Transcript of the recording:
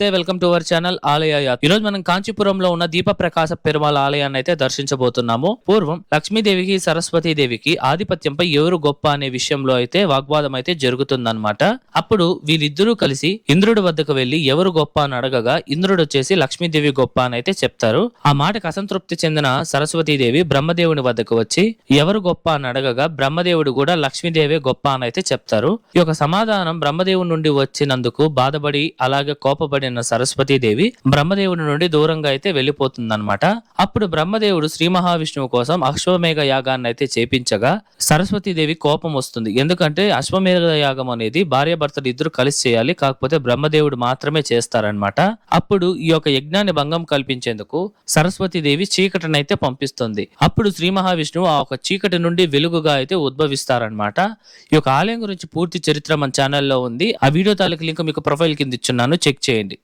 నమస్తే, welcome to our channel ఆలయ యాత్ర. ఈ రోజు మనం కాంచీపురంలో ఉన్న దీప ప్రకాశ పెరుమాళ ఆలయాన్ని అయితే దర్శించబోతున్నాము. పూర్వం లక్ష్మీదేవికి సరస్వతీదేవికి ఆధిపత్యంపై ఎవరు గొప్ప అనే విషయంలో అయితే వాగ్వాదం అయితే జరుగుతుందన్నమాట. అప్పుడు వీళ్ళిద్దరూ కలిసి ఇంద్రుడి వద్దకు వెళ్లి ఎవరు గొప్ప అని అడగగా ఇంద్రుడు వచ్చేసి లక్ష్మీదేవి గొప్ప అని అయితే చెప్తారు. ఆ మాటకు అసంతృప్తి చెందిన సరస్వతీదేవి బ్రహ్మదేవుని వద్దకు వచ్చి ఎవరు గొప్ప అని అడగగా బ్రహ్మదేవుడు కూడా లక్ష్మీదేవి గొప్ప అని అయితే చెప్తారు. ఈ యొక్క సమాధానం బ్రహ్మదేవుడి నుండి వచ్చినందుకు బాధపడి అలాగే కోపపడిన సరస్వతీదేవి బ్రహ్మదేవుడి నుండి దూరంగా అయితే వెళ్లిపోతుందన్నమాట. అప్పుడు బ్రహ్మదేవుడు శ్రీ మహావిష్ణువు కోసం అశ్వమేఘ యాగాన్ని అయితే చేపించగా సరస్వతీదేవి కోపం వస్తుంది. ఎందుకంటే అశ్వమేధ యాగం అనేది భార్యాభర్తలు ఇద్దరు కలిసి చేయాలి, కాకపోతే బ్రహ్మదేవుడు మాత్రమే చేస్తారనమాట. అప్పుడు ఈ యొక్క యజ్ఞాన్ని భంగం కల్పించేందుకు సరస్వతీదేవి చీకటినైతే పంపిస్తుంది. అప్పుడు శ్రీ మహావిష్ణువు ఆ ఒక చీకటి నుండి వెలుగుగా అయితే ఉద్భవిస్తారనమాట. ఈ యొక్క ఆలయం గురించి పూర్తి చరిత్ర మన ఛానల్లో ఉంది. ఆ వీడియో తాలూకు లింక్ మీకు ప్రొఫైల్ కింద ఇచ్చున్నాను, చెక్ చేయండి.